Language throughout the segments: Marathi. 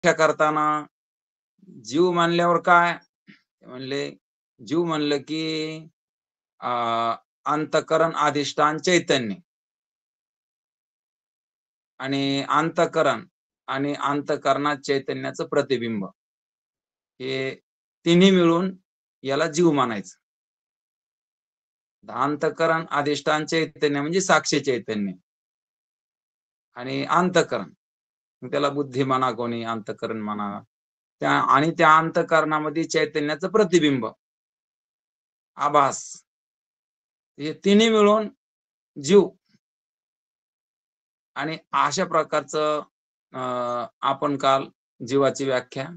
व्याख्या करताना जीव मानल्यावर काय? ते म्हणले जीव म्हणलं की अ, अंतःकरण अधिष्ठान चैतन्य आणि अंतःकरण आणि अंतःकरणात चैतन्याचं प्रतिबिंब हे तिन्ही मिळून याला जीव मानायचं. अंतःकरण अधिष्ठान चैतन्य म्हणजे साक्षी चैतन्य आणि अंतःकरण मग त्याला बुद्धी म्हणा कोणी अंतःकरण म्हणा. त्या अंतःकरणामध्ये चैतन्याचं प्रतिबिंब, आभास हे तिन्ही मिळून जीव आणि अशा प्रकारचं अ, आपण काल जीवाची व्याख्या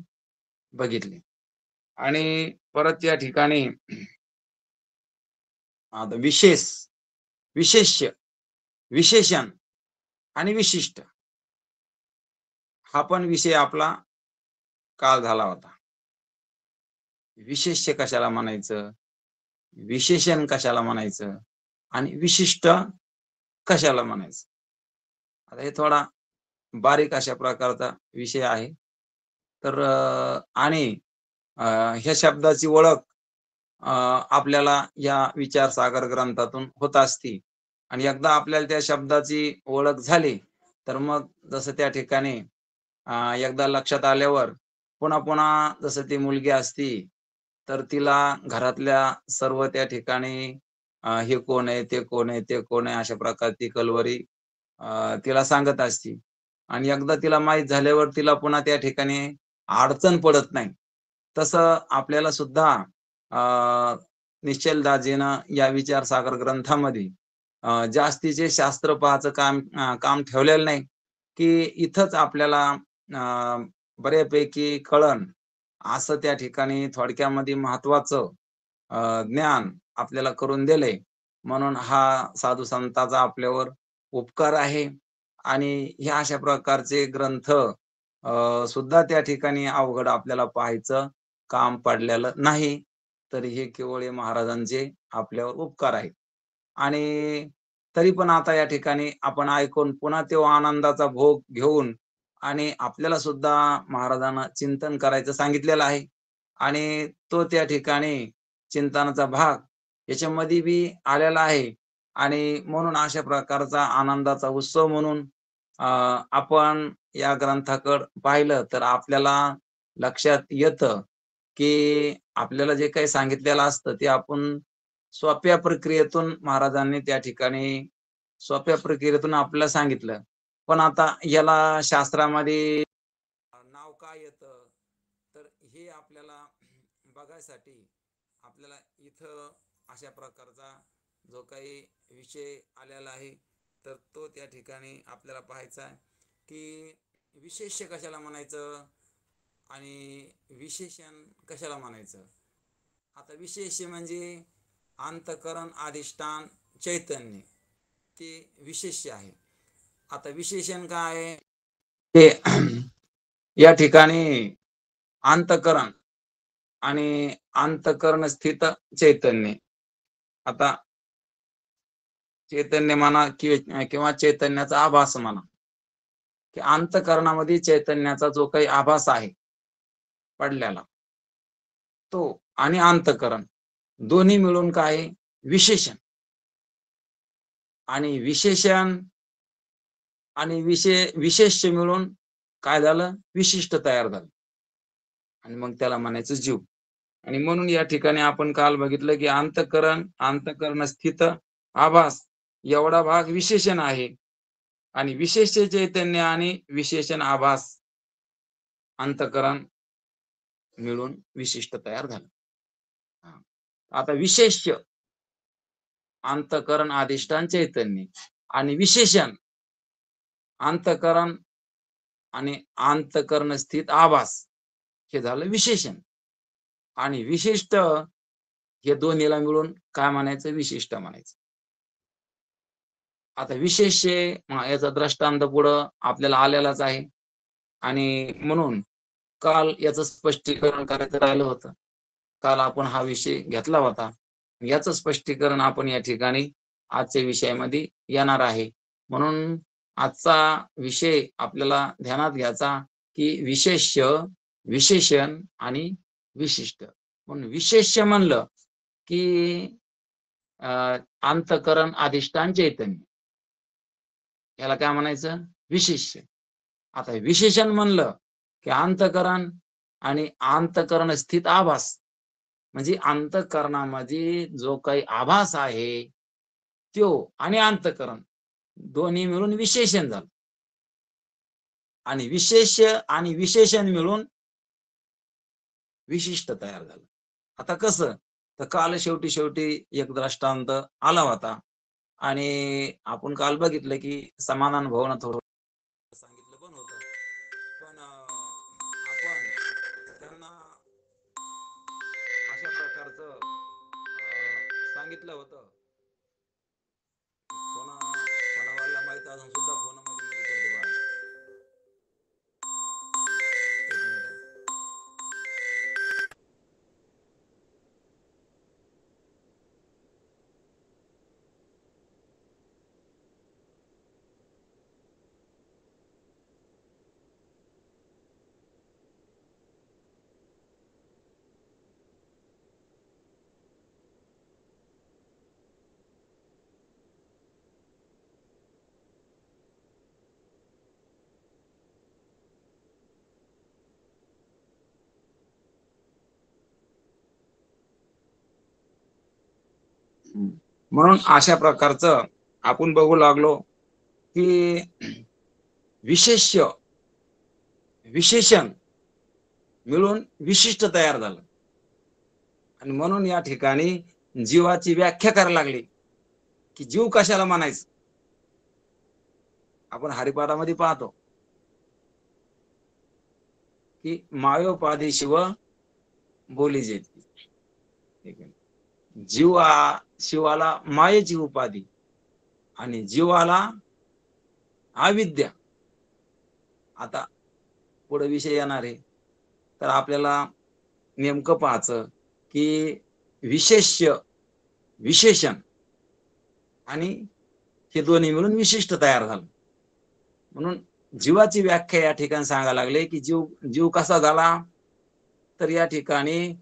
बघितली. आणि परत या ठिकाणी आता विशेष्य, विशेषण आणि विशिष्ट हा पण विषय आपला काल झाला होता. विशेष्य कशाला म्हणायचं? विशेषण कशाला म्हणायचं? आणि विशिष्ट कशाला म्हणायचं? आता हे थोडा बारीक अशा प्रकारचा विषय आहे. तर आणि अ, ह्या शब्दाची ओळख अ, आपल्याला या विचारसागर ग्रंथातून होत असती आणि एकदा आपल्याला त्या शब्दाची ओळख झाली, तर मग जसं त्या ठिकाणी एकदा लक्षात आल्यावर पुन्हा-पुन्हा जसं ती मुलगी असती, तर तिला घरातल्या सर्व त्या ठिकाणी हे कोण आहे, ते कोण आहे, ते कोण आहे, अशा प्रकारची कलवरी तिला सांगत असती आणि एकदा तिला माहीत झाल्यावर तिला पुन्हा त्या ठिकाणी अडचण पडत नाही. तसं आपल्याला सुद्धा अ, निश्चल दाजीनं या विचारसागर ग्रंथामध्ये जास्तीचे शास्त्र पाहायचं काम ठेवलेलं नाही, की इथंच आपल्याला बऱ्यापैकी कळन असं त्या ठिकाणी थोडक्यामध्ये महत्त्वाचं ज्ञान आपल्याला करून दिलंय. म्हणून हा साधू संतांचा आपल्यावर उपकार आहे आणि ह्या अशा प्रकारचे ग्रंथ सुद्धा त्या ठिकाणी अवघड आपल्याला पाहायचं काम पडलेलं नाही. तर हे केवळ हे महाराजांचे आपल्यावर उपकार आहेत. आणि तरी पण आता या ठिकाणी आपण ऐकून पुन्हा तो आनंदाचा भोग घेऊन आणि आपल्याला सुद्धा महाराजांना चिंतन करायचं सांगितलेलं आहे. आणि तो त्या ठिकाणी चिंतनाचा भाग याच्यामध्ये बी आलेला आहे. आणि म्हणून अशा प्रकारचा आनंदाचा उत्सव म्हणून आपण या ग्रंथाकडं पाहिलं तर आपल्याला लक्षात येतं, की आपल्याला जे काही सांगितलेलं असतं ते आपण सोप्या प्रक्रियेतून महाराजांनी त्या ठिकाणी सोप्या प्रक्रियेतून आपल्याला सांगितलं. पण आता याला शास्त्रामध्ये नाव काय येतं, तर हे आपल्याला बघायसाठी आपल्याला इथं अशा प्रकारचा जो काही विषय आलेला आहे, तर तो त्या ठिकाणी आपल्याला पाहायचा आहे, की विशेष्य कशाला म्हणायचं आणि विशेषण कशाला म्हणायचं. आता विशेष्य म्हणजे अंतःकरण अधिष्ठान चैतन्य ते विशेष्य आहे. आता विशेषण काय आहे? ते या ठिकाणी अंतःकरण आणि अंतःकरण स्थित चैतन्य. आता चैतन्य म्हणा किंवा चैतन्याचा आभास म्हणा, की अंतःकरणामध्ये चैतन्याचा जो काही आभास आहे पडलेला, तो आणि अंतःकरण दोन्ही मिळून काय आहे? विशेषण आणि विशेषण आणि विशेष्य मिळून काय झालं? विशिष्ट तयार झालं आणि मग त्याला म्हणायचं जीव. आणि म्हणून या ठिकाणी आपण काल बघितलं, की अंतःकरण स्थित आभास एवढा भाग विशेषण आहे आणि विशेष चैतन्य आणि विशेषण आभास अंतःकरण मिळून विशिष्ट तयार झालं. हां. आता विशेष्य अंतःकरण अधिष्ठान चैतन्य आणि विशेषण अंतःकरण आणि अंतःकरण स्थित आभास हे झालं विशेषण आणि विशिष्ट हे दोन्हीला मिळून काय म्हणायचं? विशिष्ट म्हणायचं. आता विशेष्य याचा दृष्टांत पुढं आपल्याला आलेलाच आहे आणि म्हणून काल याचं स्पष्टीकरण करायचं राहिलं होतं. काल आपण हा विषय घेतला होता. याचं स्पष्टीकरण आपण या ठिकाणी आजच्या विषयामध्ये येणार आहे. म्हणून आजचा विषय आपल्याला ध्यानात घ्यायचा की विशेष्य, विशेषण आणि विशिष्ट. म्हणून विशेष्य म्हणलं की अंतःकरण अधिष्ठान चैतन्य, याला काय म्हणायचं? विशेष्य. आता विशेषण म्हणलं की अंतःकरण आणि अंतःकरण स्थित आभास, म्हणजे अंतःकरणामध्ये जो काही आभास आहे त्यो आणि अंतःकरण दोन्ही मिळून विशेषण झालं. आणि विशेष्य आणि विशेषण मिळून विशिष्ट तयार झालं. आता कसं? तर काल शेवटी एक दृष्टांत आला होता आणि आपण काल बघितलं की समाधान भावना थोडं सांगितलं पण होतं. पण आपण त्यांना अशा प्रकारचं सांगितलं होतं. कोणाला माहित असून सुद्धा फोनमध्ये मध्ये करते बा. एक मिनिट. म्हणून अशा प्रकारचं आपण बघू लागलो की विशेष्य, विशेषण मिळून विशिष्ट तयार झालं. आणि म्हणून या ठिकाणी जीवाची व्याख्या करायला लागली की जीव कशाला म्हणायचं. आपण हरिपाठामध्ये पाहतो की मायोपाधी शिव बोली जेती. शिवाला मायेची उपाधी आणि जीवाला अविद्या. आता पुढे विषय येणार आहे, तर आपल्याला नेमकं पाहायचं की विशेष्य, विशेषण आणि हे दोन्ही मिळून विशिष्ट तयार झालं. म्हणून जीवाची व्याख्या या ठिकाणी सांगायला लागले की जीव जीव कसा झाला. तर या ठिकाणी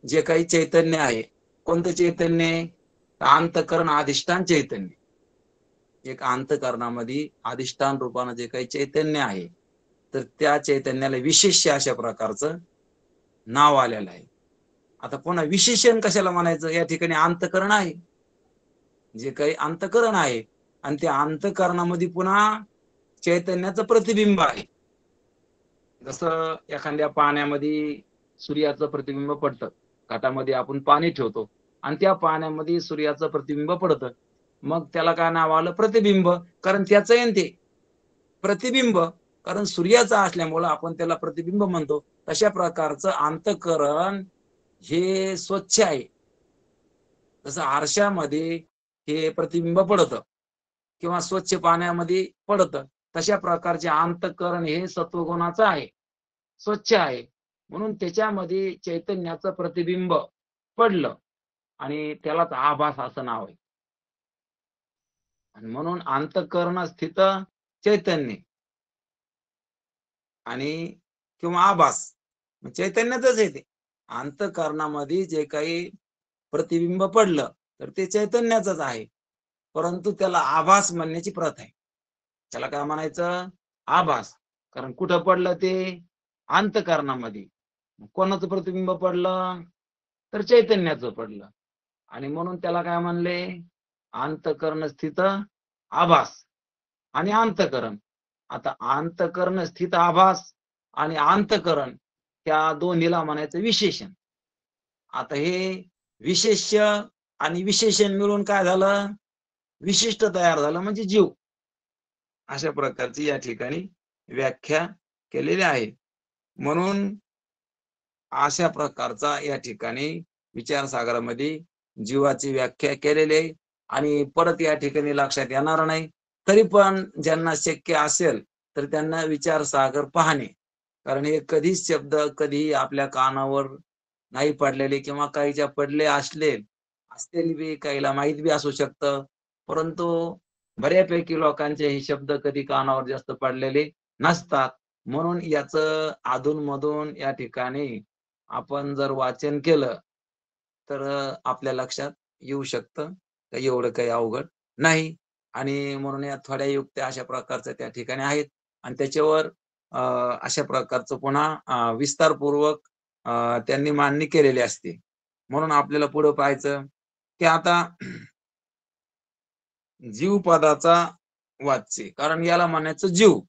जे काही चैतन्य आहे, कोणतं चैतन्य? अंतःकरण अधिष्ठान चैतन्य. एक अंतःकरणामध्ये अधिष्ठान रूपानं जे काही चैतन्य आहे, तर त्या चैतन्याला विशेष्य अशा प्रकारचं नाव आलेलं आहे. आता पुन्हा विशेषण कशाला म्हणायचं? या ठिकाणी अंतःकरण आहे, जे काही अंतःकरण आहे आणि त्या अंतःकरणामध्ये पुन्हा चैतन्याचं प्रतिबिंब आहे. जसं एखाद्या पाण्यामध्ये सूर्याचं प्रतिबिंब पडतं. घटामध्ये आपण पाणी ठेवतो आणि त्या पाण्यामध्ये सूर्याचं प्रतिबिंब पडतं. मग त्याला काय नाव आलं? प्रतिबिंब. कारण त्याचं आहे ना ते प्रतिबिंब. कारण सूर्याचं असल्यामुळं आपण त्याला प्रतिबिंब म्हणतो. तशा प्रकारचं अंतःकरण हे स्वच्छ आहे. जसं आरशामध्ये हे प्रतिबिंब पडतं किंवा स्वच्छ पाण्यामध्ये पडतं. तशा प्रकारचे अंतःकरण हे सत्वगुणाचं आहे, स्वच्छ आहे. म्हणून त्याच्यामध्ये चैतन्याचं प्रतिबिंब पडलं आणि त्यालाच आभास असं नाव आहे. आणि म्हणून अंतःकरण स्थित चैतन्य आणि किंवा आभास चैतन्यातच आहे ते. अंतःकरणामध्ये जे काही प्रतिबिंब पडलं तर ते चैतन्याचंच आहे. परंतु त्याला आभास म्हणण्याची प्रथा आहे. त्याला काय म्हणायचं? आभास. कारण कुठं पडलं ते? अंतःकरणामध्ये. कोणाचं प्रतिबिंब पडलं? तर चैतन्याचं पडलं. आणि म्हणून त्याला काय म्हणले? अंतःकरण स्थित आभास आणि अंतःकरण. आता अंतःकरण स्थित आभास आणि अंतःकरण त्या दोन्हीला म्हणायचं विशेषण. आता हे विशेष्य आणि विशेषण मिळून काय झालं? विशिष्ट तयार झालं, म्हणजे जीव. अशा प्रकारची या ठिकाणी व्याख्या केलेली आहे. म्हणून अशा प्रकारचा या ठिकाणी विचारसागरामध्ये जीवाची व्याख्या केलेली आहे. आणि परत या ठिकाणी लक्षात येणार नाही, तरी पण ज्यांना शक्य असेल तर त्यांना विचारसागर पाहणे. कारण हे कधीच शब्द कधी आपल्या कानावर नाही पडलेले किंवा काहीच्या पडले असतील बी, काहीला माहित बी असू शकतं. परंतु बऱ्यापैकी लोकांचे हे शब्द कधी कानावर जास्त पडलेले नसतात. म्हणून याचं अधूनमधून या ठिकाणी आपण जर वाचन केलं, तर आपल्या लक्षात येऊ शकतं, तर एवढं काही अवघड नाही. आणि म्हणून या थोड्या युक्त्या अशा प्रकारच्या त्या ठिकाणी आहेत आणि त्याच्यावर अ, अशा प्रकारचं पुन्हा विस्तारपूर्वक त्यांनी मांडणी केलेली असते. म्हणून आपल्याला पुढं पाहायचं, की आता जीवपदाचा वाच्य, कारण याला म्हणायचं जीव.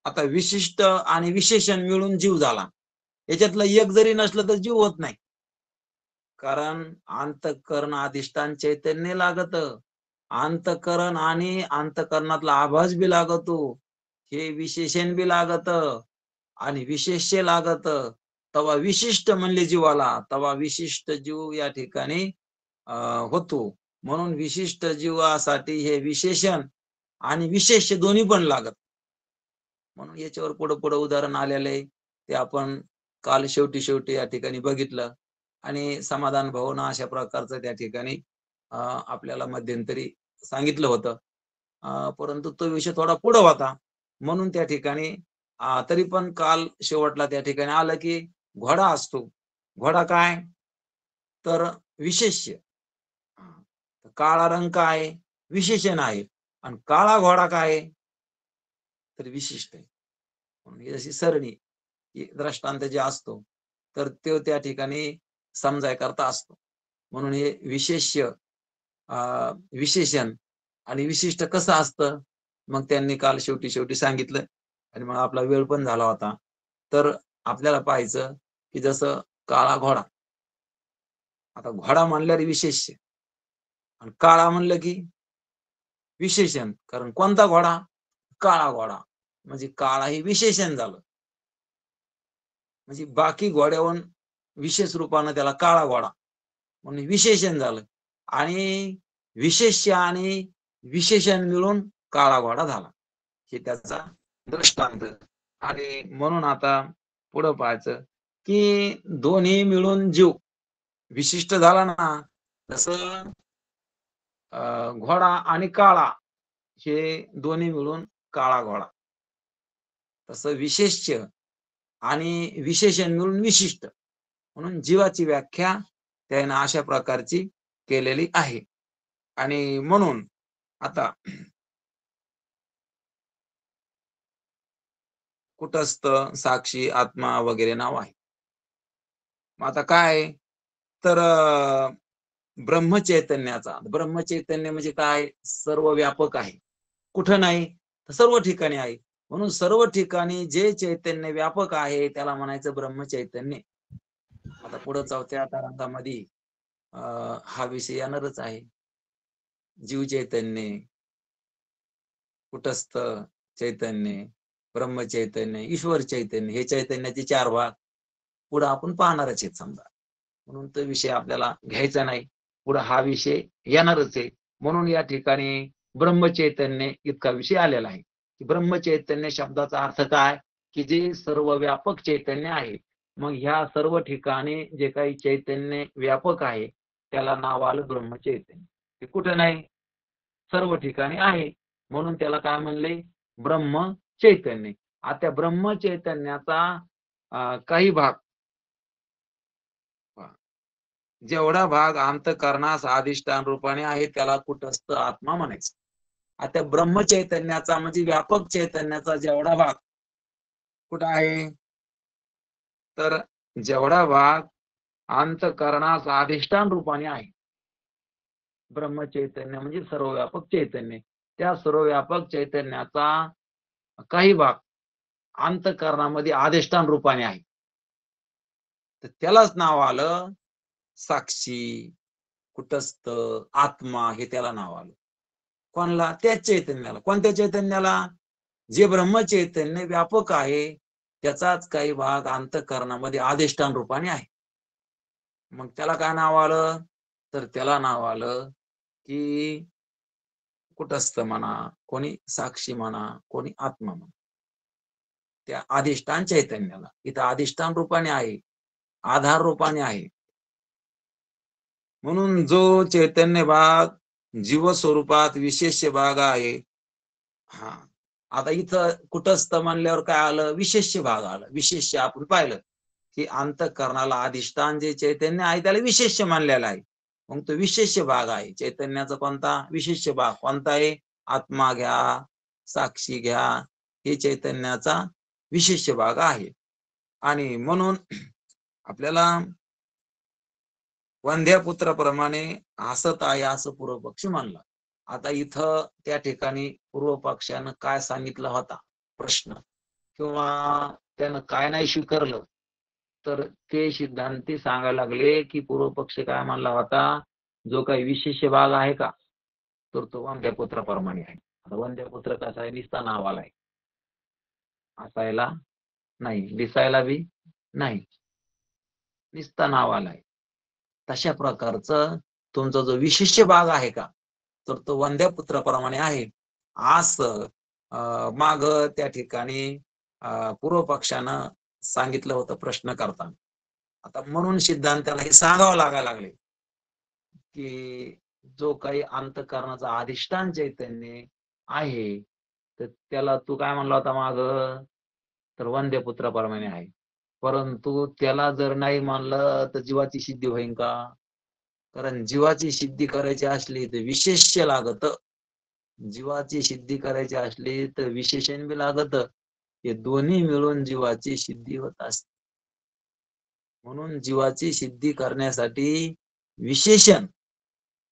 आता विशिष्ट आणि विशेषण मिळून जीव झाला. याच्यातलं एक जरी नसलं तर जीव होत नाही. कारण अंतःकरण अधिष्ठान चैतन्य लागतं. अंतःकरण आणि अंतःकरणातला आभास बी लागतो. हे विशेषण बी लागतं आणि विशेष्य लागतं. तेव्हा विशिष्ट म्हणले जीवाला, तेव्हा विशिष्ट जीव या ठिकाणी अ, होतो. म्हणून विशिष्ट जीवासाठी हे विशेषण आणि विशेष्य दोन्ही पण लागत. म्हणून याच्यावर पुढं-पुढं उदाहरण आलेलं आहे. ते आपण काल शेवटी या ठिकाणी बघितलं आणि समाधान भावना अशा प्रकारचं त्या ठिकाणी आपल्याला मध्यंतरी सांगितलं होतं. परंतु तो विषय थोडा पुढं होता. म्हणून त्या ठिकाणी तरी पण काल शेवटला त्या ठिकाणी आलं, की घोडा असतो. घोडा काय? तर विशेष्य. हां. काळा रंग काय आहे? विशेषण आहे आणि काळा घोडा काय आहे? तर विशिष्ट आहे. म्हणून ही अशी सरणी, की दृष्टांत जे असतो, तर तो त्या ठिकाणी समजायकरता असतो. म्हणून हे विशेष्य, अ, विशेषण आणि विशिष्ट कसं असतं? मग त्यांनी काल शेवटी सांगितलं आणि मग आपला वेळ पण झाला होता. तर आपल्याला पाहायचं, की जसं काळा घोडा. आता घोडा म्हणल्यावर विशेष्य आणि काळा म्हणलं की विशेषण. कारण कोणता घोडा? काळा घोडा. म्हणजे काळा हे विशेषण झालं. म्हणजे बाकी घोड्याहून विशेष रूपानं त्याला काळा घोडा म्हणून विशेषण झालं आणि विशेष्य आणि विशेषण मिळून काळा घोडा झाला. हे त्याचा दृष्टांत. आणि म्हणून आता पुढं पाहायचं, की दोन्ही मिळून जीव विशिष्ट झाला ना, तसं घोडा आणि काळा हे दोन्ही मिळून काळा घोडा. तसं विशेष्य आणि विशेषण मिळून विशिष्ट. म्हणून जीवाची व्याख्या त्यानं अशा प्रकारची केलेली आहे. आणि म्हणून आता कुटस्थ, साक्षी, आत्मा वगैरे नाव आहे. मग आता काय तर ब्रह्मचैतन्याचा ब्रह्मचैतन्य म्हणजे काय? सर्व व्यापक आहे. कुठं नाही? तर सर्व ठिकाणी आहे. म्हणून सर्व ठिकाणी जे चैतन्य व्यापक आहे त्याला म्हणायचं ब्रह्मचैतन्य. आता पुढं 4थ्या तारंगामध्ये अ, हा विषय येणारच आहे. जीव चैतन्य, कुटस्थ चैतन्य, ब्रह्मचैतन्य, ईश्वर चैतन्य हे चैतन्याचे 4 भाग पुढे आपण पाहणारच आहेत समजा. म्हणून तो विषय आपल्याला घ्यायचा नाही. पुढे हा विषय येणारच आहे. म्हणून या ठिकाणी ब्रह्मचैतन्य इतका विषय आलेला आहे, की ब्रह्मचैतन्य शब्दाचा अर्थ काय? की जे सर्व व्यापक चैतन्य आहे. मग ह्या सर्व ठिकाणी जे काही चैतन्य व्यापक आहे, त्याला नाव आलं ब्रह्मचैतन्य. ते कुठे नाही? सर्व ठिकाणी आहे. म्हणून त्याला काय म्हणले? ब्रह्मचैतन्य. आता त्या ब्रह्मचैतन्याचा काही भाग जेवढा भाग अंतःकरणास अधिष्ठान रूपाने आहे त्याला कुटस्थ आत्मा म्हणायचं. आता ब्रह्मचैतन्याचा म्हणजे व्यापक चैतन्याचा जेवढा भाग कुठं आहे? तर जेवढा भाग अंतःकरणास अधिष्ठान रूपाने आहे. ब्रह्मचैतन्य म्हणजे सर्वव्यापक चैतन्य. त्या सर्वव्यापक चैतन्याचा काही भाग अंतःकरणामध्ये अधिष्ठान रूपाने आहे. तर त्यालाच नाव आलं साक्षी, कुटस्थ, आत्मा हे त्याला नाव आलं. कोणाला? त्याच चैतन्याला. कोणत्या चैतन्याला? जे ब्रह्मचैतन्य व्यापक आहे, त्याचाच काही भाग अंतःकरणामध्ये अधिष्ठान रूपाने आहे. मग त्याला काय नाव आलं? तर त्याला नाव आलं, की कुटस्थ म्हणा, कोणी साक्षी म्हणा, कोणी आत्मा म्हणा. त्या अधिष्ठान चैतन्याला. इथं अधिष्ठान रूपाने आहे, आधार रूपाने आहे. म्हणून जो चैतन्य भाग जीव स्वरूपात विशेष भाग आहे. हां. आता इथं कुटस्थ म्हणल्यावर काय आलं, विशेष्य भाग आलं. विशेष्य आपण पाहिलं की अंतःकरणाला अधिष्ठान जे चैतन्य आहे त्याला विशेष्य मानलेलं आहे. मग तो विशेष्य भाग आहे चैतन्याचा. कोणता विशेष्य भाग कोणता आहे? आत्मा घ्या, साक्षी घ्या, हे चैतन्याचा विशेष्य भाग आहे. आणि म्हणून आपल्याला वंध्या पुत्राप्रमाणे हसत आहे असं पूर्व पक्ष मानला. आता इथं त्या ठिकाणी पूर्व पक्षानं काय सांगितलं होता प्रश्न, किंवा त्यानं काय नाही स्वीकारलं, तर ते सिद्धांती सांगायला लागले की पूर्व पक्ष काय मानला होता, जो काही विशेष भाग आहे का, तर तो वंध्या पुत्राप्रमाणे आहे. आता वंध्या पुत्र कसा आहे, निस्ता नावाला आहे, असायला नाही, दिसायला बी नाही, निस्ता नावाला आहे. तशा प्रकारचं तुमचा जो विशिष्ट भाग आहे का, तर तो वंध्या पुत्राप्रमाणे आहे असं माग त्या ठिकाणी पूर्व पक्षानं सांगितलं होतं प्रश्न करताना. आता म्हणून सिद्धांताला हे सांगावं लागायला लागले की जो काही अंतःकरणाचा अधिष्ठान चैतन्य आहे, तर त्याला तू काय म्हणला होता माग, तर वंद्य पुत्राप्रमाणे आहे. परंतु त्याला जर नाही मानलं तर जीवाची सिद्धी होईल का? कारण जीवाची सिद्धी करायची असली तर विशेष्य लागत. जीवाची सिद्धी करायची असली तर विशेषण बी लागत. हे दोन्ही मिळून जीवाची सिद्धी होत असते. म्हणून जीवाची सिद्धी करण्यासाठी विशेषण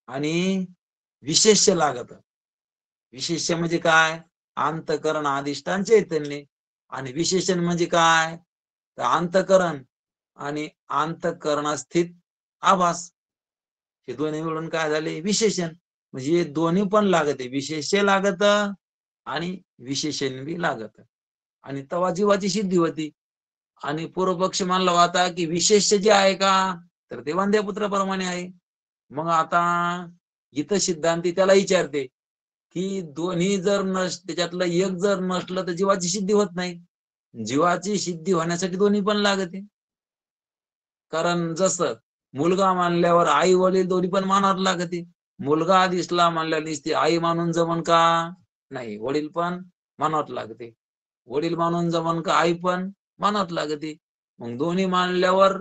आणि विशेष्य लागत. विशेष्य म्हणजे काय? अंतःकरण अधिष्ठान चैतन्य. आणि विशेषण म्हणजे काय? तर अंतःकरण आणि अंतःकरणास्थित आभास, हे दोन्ही मिळून काय झाले विशेषण. म्हणजे दोन्ही पण लागते, विशेष्य लागत आणि विशेषण बी लागत. आणि तेव्हा जीवाची सिद्धी होती. आणि पूर्वपक्ष मानला होता की विशेष्य जे आहे का, तर ते वंध्या पुत्राप्रमाणे आहे. मग आता इथं सिद्धांती त्याला विचारते की दोन्ही जर त्याच्यातलं एक जर नसलं तर जीवाची सिद्धी होत नाही. जीवाची सिद्धी होण्यासाठी दोन्ही पण लागते. कारण जसं मुलगा मानल्यावर आई वडील दोन्ही पण मानावं लागते. मुलगा दिसला मानल्या दिसते, आई मानून जमन का? नाही, वडील पण मानावं लागते. वडील मानून जमन का? आई पण मानावं लागते. मग दोन्ही मानल्यावर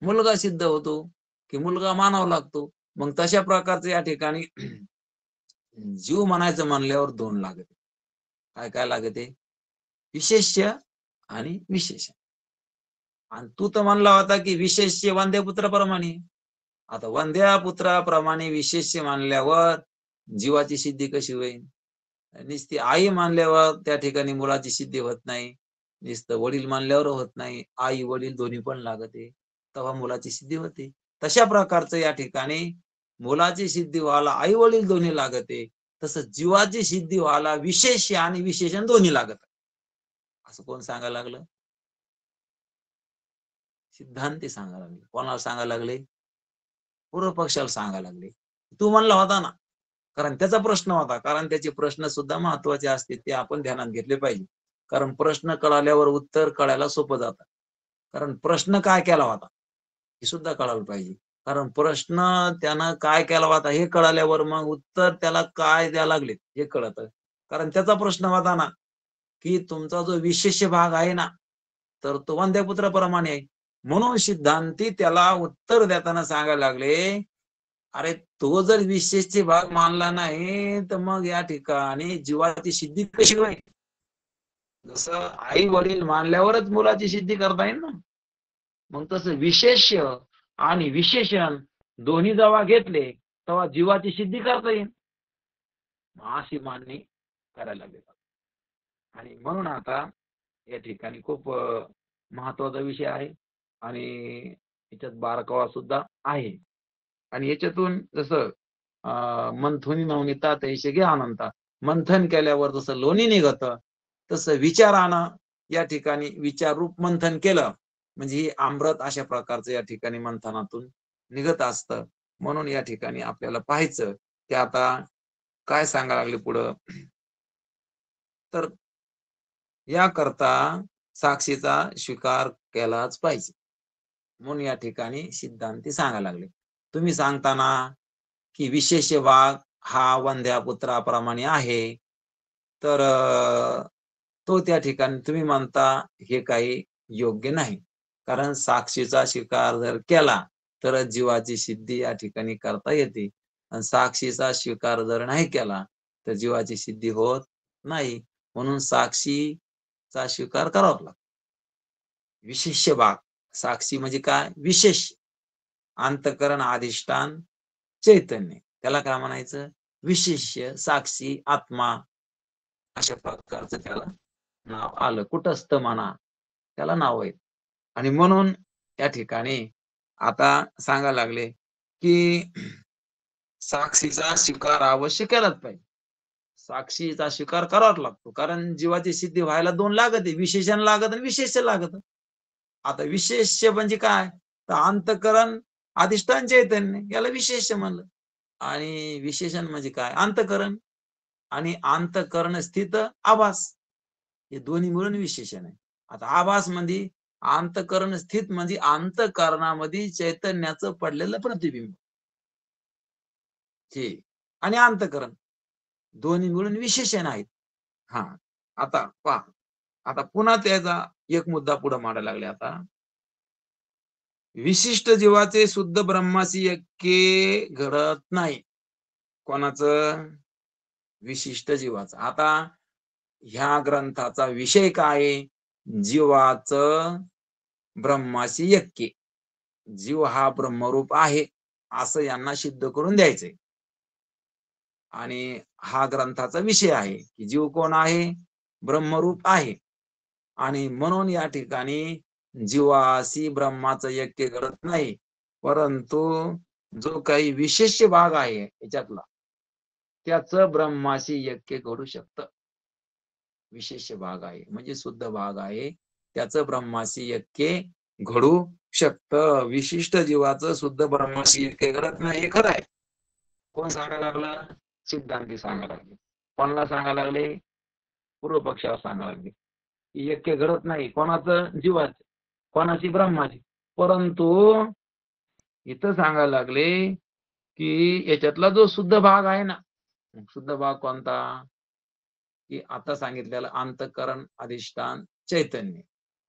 मुलगा सिद्ध होतो की मुलगा मानावा लागतो. मग तशा प्रकारचं या ठिकाणी जीव म्हणायचं म्हणल्यावर दोन लागते. काय काय लागते? विशेष्य आणि विशेषण. आणि तू तर म्हणला होता की विशेष्य वंद्या पुत्राप्रमाणे. आता वंद्या पुत्राप्रमाणे विशेष्य मानल्यावर जीवाची सिद्धी कशी होईल? नुसती आई मानल्यावर त्या ठिकाणी मुलाची सिद्धी होत नाही. नुसतं वडील मानल्यावर होत नाही. आई वडील दोन्ही पण लागते, तेव्हा मुलाची सिद्धी होते. तशा प्रकारचं या ठिकाणी मुलाची सिद्धी व्हायला आई वडील दोन्ही लागते, तसं जीवाची सिद्धी व्हायला विशेष्य आणि विशेषण दोन्ही लागत. असं कोण सांगायला लागलं? सिद्धांती सांगायला लागले. कोणाला सांगायला लागले? पूर्व पक्षाला सांगायला लागले. तू म्हणला होता ना, कारण त्याचा प्रश्न होता. कारण त्याचे प्रश्न सुद्धा महत्वाचे असते, ते आपण ध्यानात घेतले पाहिजे. कारण प्रश्न कळाल्यावर उत्तर कळायला सोपं जातं. कारण प्रश्न काय केला होता हे सुद्धा कळायला पाहिजे. कारण प्रश्न त्यानं काय केला होता हे कळाल्यावर मग उत्तर त्याला काय द्यायला लागले हे कळतं. कारण त्याचा प्रश्न होता ना, की तुमचा जो विशेष भाग आहे ना, तर तो वंद्यपुत्राप्रमाणे आहे. म्हणून सिद्धांती त्याला उत्तर देताना सांगायला लागले, अरे तो जर विशेषचे भाग मानला नाही तर मग या ठिकाणी जीवाची सिद्धी कशी होईल? जसं आई वडील मानल्यावरच मुलाची सिद्धी करता येईल ना. मग तसं विशेष्य आणि विशेषण दोन्ही जेव्हा घेतले तेव्हा जीवाची सिद्धी करता येईल. अशी मांडणी करायला लागली. आणि म्हणून आता या ठिकाणी खूप महत्वाचा विषय आहे आणि याच्यात बारकावा सुद्धा आहे. आणि याच्यातून जसं मंथुनी नवनीता तैसे घे अनंता, मंथन केल्यावर जसं लोणी निघतं, तसं विचारानं या ठिकाणी विचार रूप मंथन केलं म्हणजे ही अमृत अशा प्रकारचं या ठिकाणी मंथनातून निघत असतं. म्हणून या ठिकाणी आपल्याला पाहायचं ते आता काय सांगायला लागले पुढं, तर याकरता साक्षीचा स्वीकार केलाच पाहिजे. म्हणून या ठिकाणी सिद्धांती सांगायला लागले. तुम्ही सांगताना की विशेष भाग हा वंध्या पुत्राप्रमाणे आहे, तर तो त्या ठिकाणी तुम्ही म्हणता हे काही योग्य नाही. कारण साक्षीचा स्वीकार जर केला, तरच जीवाची सिद्धी या ठिकाणी करता येते. आणि साक्षीचा स्वीकार जर नाही केला, तर जीवाची सिद्धी होत नाही. म्हणून साक्षीचा स्वीकार करावा लागतो. विशिष्य भाग. साक्षी म्हणजे काय? विशेष. अंतःकरण, अधिष्ठान, चैतन्य. त्याला काय म्हणायचं? विशिष्य, साक्षी, आत्मा अशा प्रकारचं त्याला नाव आलं. कुटस्थ म्हणा, त्याला नाव आहेत. आणि म्हणून त्या ठिकाणी आता सांगायला लागले, की साक्षीचा स्वीकार अवश्य केलाच पाहिजे. साक्षीचा स्वीकार करावाच लागतो. कारण जीवाची सिद्धी व्हायला 2 लागत आहे. विशेषण लागत आणि विशेष्य लागत. आता विशेष्य म्हणजे काय? तर अंतःकरण, अधिष्ठान, चैतन्य याला विशेष्य म्हणलं. आणि विशेषण म्हणजे काय? अंतःकरण आणि अंतःकरण स्थित आभास. हे दोन्ही मिळून विशेषण आहे. आता आभास म्हणजे अंतःकरण स्थित म्हणजे अंतःकरणामध्ये चैतन्याचं पडलेलं प्रतिबिंब. हे आणि अंतःकरण दोन्ही मिळून विशेषण आहेत. हां. आता पहा, आता पुन्हा त्याचा एक मुद्दा पुढे मांडायला लागले आता. विशिष्ट जीवाचे शुद्ध ब्रह्माशी ऐक्य घडत नाही. कोणाचं? विशिष्ट जीवाचं. आता ह्या ग्रंथाचा विषय काय आहे? जीवाचं ब्रह्माशी ऐक्य. जीव हा ब्रह्मरूप आहे, असं यांना सिद्ध करून द्यायचंय. आणि हा ग्रंथाचा विषय आहे, की जीव कोण आहे? ब्रह्मरूप आहे. आणि म्हणून या ठिकाणी जीवाशी ब्रह्माचं ऐक्य घडत नाही. परंतु जो काही विशेष भाग आहे याच्यातला, त्याचं ब्रह्माशी ऐक्य घडू शकतं. विशेष भाग आहे म्हणजे शुद्ध भाग आहे, त्याचं ब्रह्माशी ऐक्य घडू शकतं. विशिष्ट जीवाचं शुद्ध ब्रह्माशी ऐक्य घडत नाही, हे खरं आहे. कोण सांगायला लागला? सिद्धांती सांगायला लागले. कोणाला सांगायला लागले? पूर्व पक्षाला सांगायला लागले की ऐक्य घडत नाही. कोणाचं? जीवाचं. कोणाची? ब्रह्माची. परंतु इथं सांगायला लागले की याच्यातला जो शुद्ध भाग आहे ना, शुद्ध भाग कोणता? की आता सांगितलेलं अंतःकरण, अधिष्ठान, चैतन्य.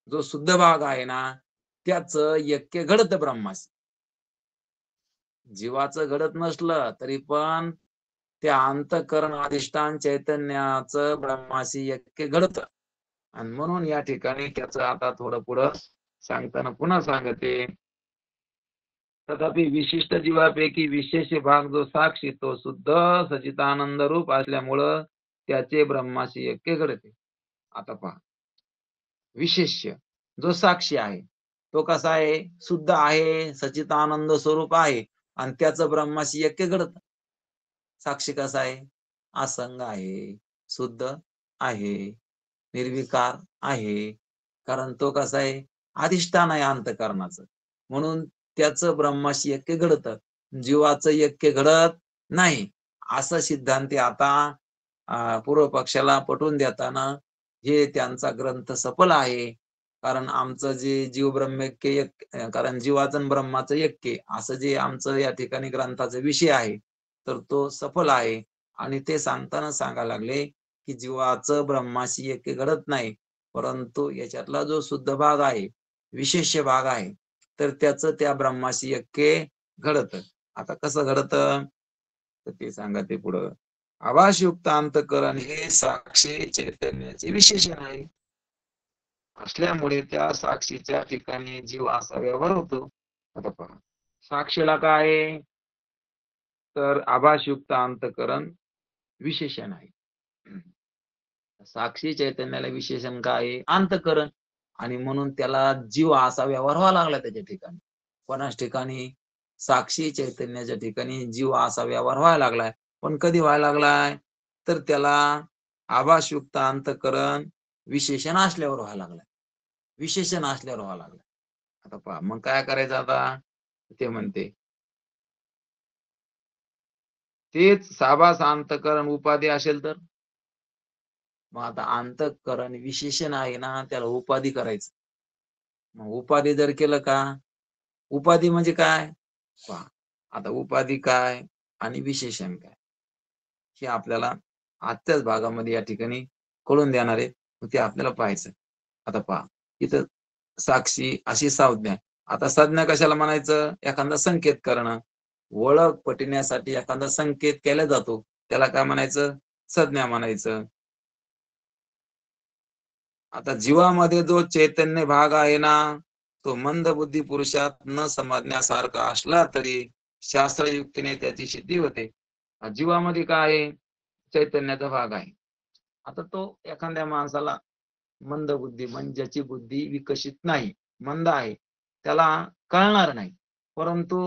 जो शुद्ध भाग आहे ना, त्याचं ऐक्य घडतं ब्रह्माशी. जीवाचं घडत नसलं तरी पण त्या अंतःकरण, अधिष्ठान, चैतन्याचं ब्रह्माशी ऐक्य घडतं. आणि म्हणून या ठिकाणी त्याचं आता थोडं पुढं सांगताना पुन्हा सांगते. तथापि विशिष्ट जीवापैकी विशेष भाग जो साक्षी तो शुद्ध सच्चिदानंद रूप असल्यामुळं त्याचे ब्रह्माशी ऐक्य घडते. आता पहा, विशेष्य जो साक्षी आहे तो कसा आहे? शुद्ध आहे, सच्चिदानंद स्वरूप आहे आणि त्याचं ब्रह्माशी ऐक्य घडतं. साक्षी कसा आहे? असंग आहे, शुद्ध आहे, निर्विकार आहे. कारण तो कसा आहे? अधिष्ठान आहे अंतःकरणाचं. म्हणून त्याचं ब्रह्माशी ऐक्य घडतं. जीवाचं ऐक्य घडत नाही. असं सिद्धांती आता पूर्व पक्षाला पटवून देताना हे त्यांचा ग्रंथ सफल आहे. कारण आमचं जे जीव ब्रह्मैक्य एक कारण जीवाचं आणि ब्रह्माचं ऐक्य असं जे आमचं या ठिकाणी ग्रंथाचा विषय आहे, तर तो सफल आहे. आणि ते सांगताना सांगायला लागले, की जीवाचं ब्रह्माशी ऐक्य घडत नाही. परंतु याच्यातला जो शुद्ध भाग आहे, विशेष भाग आहे, तर त्याचं त्या ब्रह्माशी ऐक्य घडतं. आता कसं घडतं? तर ते सांगा ते पुढं. आभासयुक्त अंतःकरण हे साक्षी चैतन्याचे विशेषण आहे. असल्यामुळे त्या साक्षीच्या ठिकाणी जीव असा व्यवहार होतो. आता पहा, साक्षीला काय आहे? तर आभासयुक्त अंतःकरण विशेषण आहे. साक्षी चैतन्याला विशेषण काय आहे? अंतःकरण. आणि म्हणून त्याला जीव असा व्यवहार व्हावा लागला त्याच्या ठिकाणी. कोणाच ठिकाणी? साक्षी चैतन्याच्या ठिकाणी जीव असा व्यवहार व्हायला लागलाय. पण कधी व्हायला लागलाय? तर त्याला आभासयुक्त अंतःकरण विशेषण असल्यावर व्हायला लागलाय. विशेषण असल्यावर व्हायला लागलाय. आता पहा मग काय करायचं आता? ते म्हणते तेच साभास अंतःकरण उपाधी असेल तर? मग आता अंतःकरण विशेषण आहे ना, त्याला उपाधी करायचं. मग उपाधी जर केलं का? उपाधी म्हणजे काय? पहा, आता उपाधी काय आणि विशेषण काय? हे आपल्याला आजच्याच भागामध्ये या ठिकाणी कळून देणार आहे. ते आपल्याला पाहायचं. आता पहा, इथं साक्षी अशी संज्ञा. आता संज्ञा कशाला म्हणायचं? एखादा संकेत करणं. ओळख पटविण्यासाठी एखादा संकेत केला जातो. त्याला काय म्हणायचं? संज्ञा म्हणायचं. आता जीवामध्ये जो चैतन्य भाग आहे ना, तो मंदबुद्धी पुरुषात न समजण्यासारखा असला तरी शास्त्रयुक्तीने त्याची सिद्धी होते. जीवामध्ये काय आहे? चैतन्याचा भाग आहे. आता तो एखाद्या माणसाला मंदबुद्धी म्हणजे ज्याची बुद्धी विकसित नाही, मंद आहे, त्याला कळणार नाही. परंतु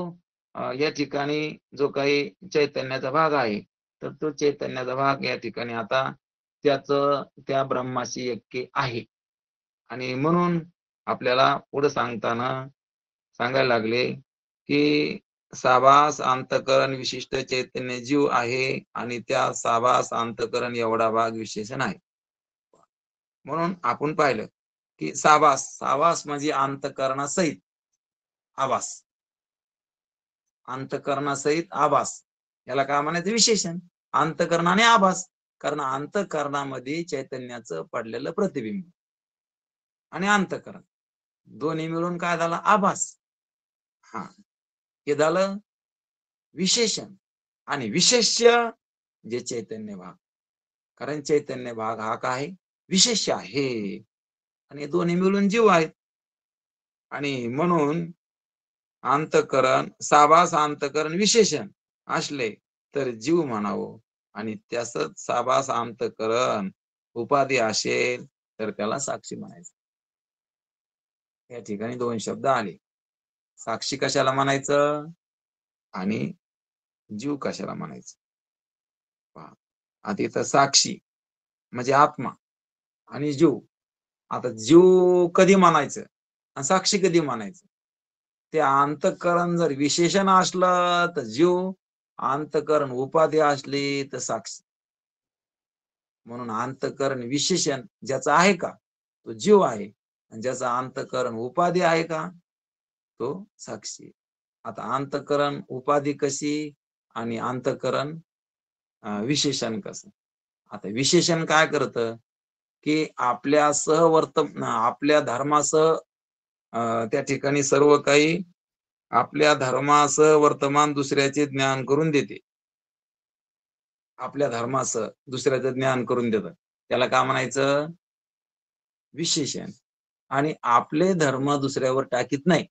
या ठिकाणी जो काही चैतन्याचा भाग आहे, तर तो चैतन्याचा भाग या ठिकाणी आता त्याचं त्या ब्रह्माशी ऐक्य आहे. आणि म्हणून आपल्याला पुढे सांगताना सांगायला लागले, की साभास अंतःकरण विशिष्ट चैतन्य जीव आहे आणि त्या साभास अंतःकरण एवढा भाग विशेषण आहे. म्हणून आपण पाहिलं, की साभास म्हणजे अंतःकरणासहित आभास. अंतःकरणासहित आभास. याला काय म्हणायचं? विशेषण. अंतःकरण आणि आभास. कारण अंतःकरणामध्ये चैतन्याचं पडलेलं प्रतिबिंब आणि अंतःकरण दोन्ही मिळून काय झालं? आभास. हा, हे झालं विशेषण. आणि विशेष्य जे चैतन्य भाग. कारण चैतन्य भाग हा काय? विशेष्य आहे. आणि दोन्ही मिळून जीव आहेत. आणि म्हणून अंतःकरण साभास अंतःकरण विशेषण असले तर जीव म्हणावं. आणि त्यासच साभास अंतःकरण उपाधी असेल तर त्याला साक्षी म्हणायचं. या ठिकाणी दोन शब्द आले. साक्षी कशाला म्हणायचं आणि जीव कशाला म्हणायचं? पहा, आता इथं साक्षी म्हणजे आत्मा आणि जीव. आता जीव कधी म्हणायचं आणि साक्षी कधी म्हणायचं? ते अंतःकरण जर विशेषण असलं तर जीव, अंतःकरण उपाधी असली तर साक्षी. म्हणून अंतःकरण विशेषण ज्याचा आहे का, तो जीव आहे. आणि ज्याचा अंतःकरण उपाधी आहे का, तो साक्षी. आता अंतःकरण उपाधी कशी आणि अंतःकरण विशेषण कसं? आता विशेषण काय करतं, की आपल्या धर्मासह त्या ठिकाणी सर्व काही आपल्या धर्मासह वर्तमान दुसऱ्याचे ज्ञान करून देते. आपल्या धर्मासह दुसऱ्याचं ज्ञान करून देतं. त्याला काय म्हणायचं? विशेषण. आणि आपले धर्म दुसऱ्यावर टाकीत नाही.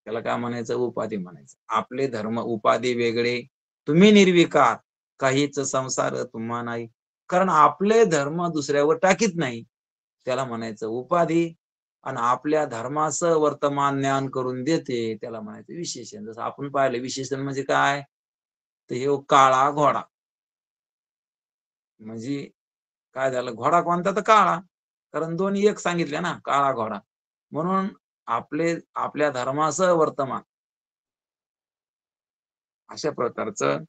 त्याला काय म्हणायचं? उपाधी म्हणायचं. आपले धर्म उपाधी वेगळे, तुम्ही निर्विकार, काहीच संसार तुम्हा नाही. कारण आपले धर्म दुसऱ्यावर टाकीत नाही. त्याला म्हणायचं उपाधी. आणि आपल्या धर्माचं वर्तमान ज्ञान करून देते, त्याला म्हणायचं विशेषण. जसं आपण पाहिलं विशेषण म्हणजे काय? तर हे काळा घोडा. म्हणजे काय झालं? घोडा कोणता? तर काळा. कारण दोन्ही एक सांगितले ना, काळा घोडा. म्हणून आपल्या धर्माचं वर्तमान अशा प्रकारचं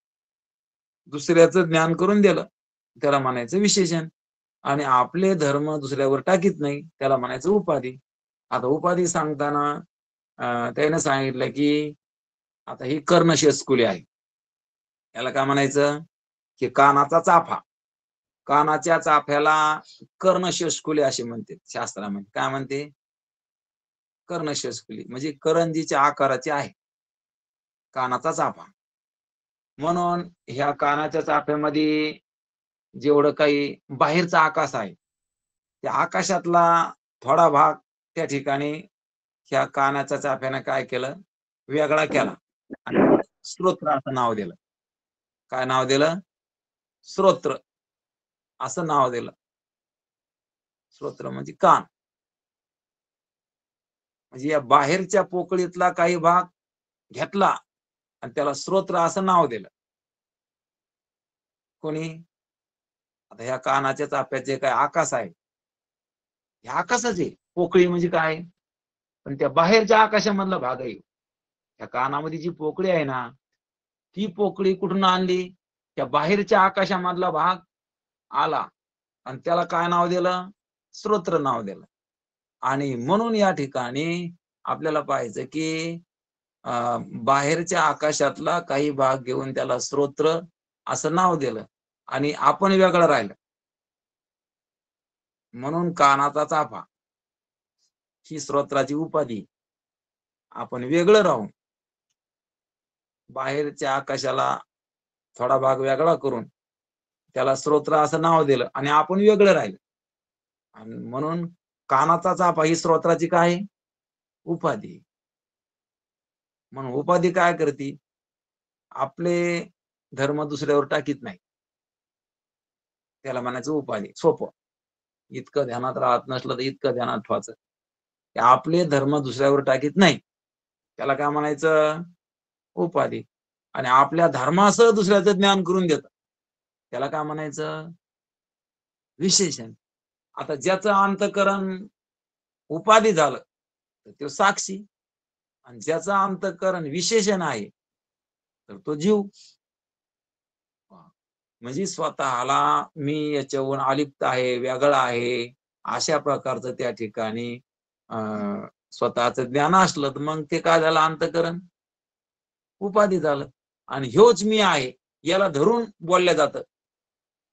दुसऱ्याचं ज्ञान करून दिलं, त्याला म्हणायचं विशेषण. आणि आपले धर्म दुसऱ्यावर टाकीत नाही, त्याला म्हणायचं उपाधी. आता उपाधी सांगताना त्याने सांगितलं, की आता ही कर्णशेसकुली आहे. याला काय म्हणायचं? की कानाचा चाफा. कानाच्या चाफ्याला कर्णशेसकुली असे म्हणते शास्त्रामध्ये. काय म्हणते? कर्णशेसकुली म्हणजे करंजीच्या आकाराची आहे कानाचा चाफा. म्हणून ह्या कानाच्या चाफ्यामध्ये जेवढं काही बाहेरचा आकाश आहे, त्या आकाशातला थोडा भाग त्या ठिकाणी ह्या कानाच्या चाफ्यानं काय केलं? वेगळा केला आणि स्तोत्र असं नाव दिलं. काय नाव दिलं? स्तोत्र असं नाव दिलं. स्तोत्र म्हणजे कान. म्हणजे या बाहेरच्या पोकळीतला काही भाग घेतला आणि त्याला स्तोत्र असं नाव दिलं. कोणी? आता ह्या कानाच्या चाफ्यात जे काही आकाश आहे, हे आकाशच आहे. पोकळी म्हणजे काय? पण त्या बाहेरच्या आकाशामधला भाग आहे. त्या कानामध्ये जी पोकळी आहे ना, ती पोकळी कुठून आणली? त्या बाहेरच्या आकाशामधला भाग आला आणि त्याला काय नाव दिलं? स्तोत्र नाव दिलं. आणि म्हणून या ठिकाणी आपल्याला पाहायचं, की बाहेरच्या आकाशातला काही भाग घेऊन त्याला स्तोत्र असं नाव दिलं आणि आपण वेगळं राहिलं. म्हणून कानाचा चाफा ही स्तोत्राची उपाधी. आपण वेगळं राहून बाहेरच्या आकाशाला थोडा भाग वेगळा करून त्याला स्तोत्र असं नाव दिलं आणि आपण वेगळं राहिलं. आणि म्हणून कानाचा चाफा ही स्तोत्राची काय उपाधी. म्हणून उपाधी काय करते, आपले धर्म दुसऱ्यावर टाकीत नाही. त्याला म्हणायचं उपाधी. सोपं. इतकं ध्यानात राहत नसलं तर इतकं ध्यानात ठेवायचं. की आपले धर्म दुसऱ्यावर टाकीत नाही. त्याला काय म्हणायचं उपाधी. आणि आपल्या धर्मासह दुसऱ्याचं ज्ञान करून देतं. त्याला काय म्हणायचं विशेषण. आता ज्याचं अंतःकरण उपाधी झालं, तर तो साक्षी. आणि ज्याचं अंतःकरण विशेषण आहे, तर तो जीव. म्हणजे स्वतःला मी याच्याहून अलिप्त आहे, वेगळा आहे, अशा प्रकारचं त्या ठिकाणी अ, स्वतःचं ज्ञान असलं, तर मग ते काय झालं अंतःकरण उपाधी झालं. आणि ह्योच मी आहे, याला धरून बोललं जातं.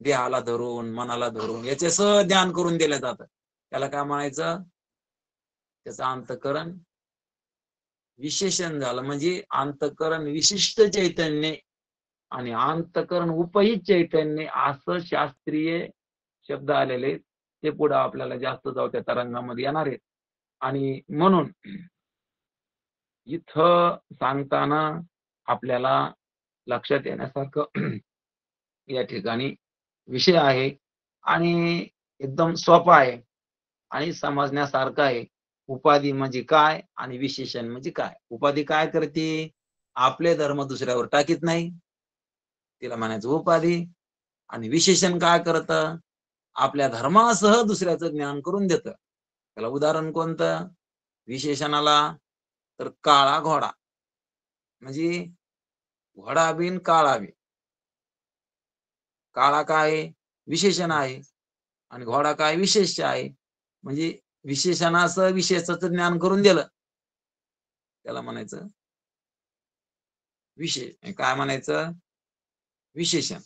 देहाला धरून, मनाला धरून याचे सह ध्यान करून दिलं जातं. त्याला काय म्हणायचं? त्याचं अंतःकरण विशेषण झालं. म्हणजे अंतःकरण विशिष्ट चैतन्य आणि अंतःकरण उपहित चैतन्य असं शास्त्रीय शब्द आलेले आहेत. ते पुढे आपल्याला जास्त जाऊ त्या तरंगामध्ये येणार आहेत. आणि म्हणून इथं सांगताना आपल्याला लक्षात येण्यासारखं या ठिकाणी विषय आहे आणि एकदम सोपा आहे आणि समजण्यासारखं आहे. उपाधी म्हणजे काय आणि विशेषण म्हणजे काय? उपाधी काय करते? आपले धर्म दुसऱ्यावर टाकीत नाही. तिला म्हणायचं उपाधी. आणि विशेषण काय करतं? आपल्या धर्मासह दुसऱ्याचं ज्ञान करून देतं. त्याला उदाहरण कोणतं? विशेषणाला तर काळा घोडा. म्हणजे घोडा बिन काळा बी. काळा काय आहे? विशेषण आहे आणि घोडा काय विशेष्य आहे. म्हणजे विशेषणासह विशेषाचं ज्ञान करून दिलं. त्याला म्हणायचं विशेष. काय म्हणायचं? विशेषण.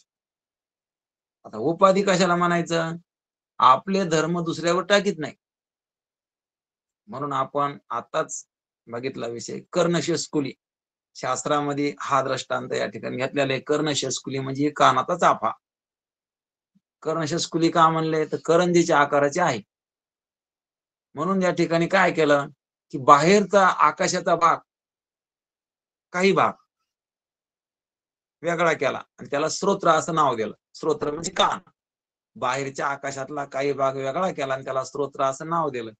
आता उपाधी कशाला म्हणायचं? आपले धर्म दुसऱ्यावर टाकीत नाही. म्हणून आपण आताच बघितला विषय कर्णशस्कुली. शास्त्रामध्ये हा दृष्टांत या ठिकाणी घेतलेला आहे. कर्णशस्कुली म्हणजे कानाचा चाफा. कर्णशस्कुली का म्हणले? तर करंजीच्या आकाराचे आहे. म्हणून या ठिकाणी काय केलं, की बाहेरचा आकाशाचा भाग, काही भाग वेगळा केला आणि त्याला स्तोत्र असं नाव दिलं. स्तोत्र म्हणजे कान. बाहेरच्या आकाशातला काही भाग वेगळा केला आणि त्याला स्तोत्र असं नाव दिलं.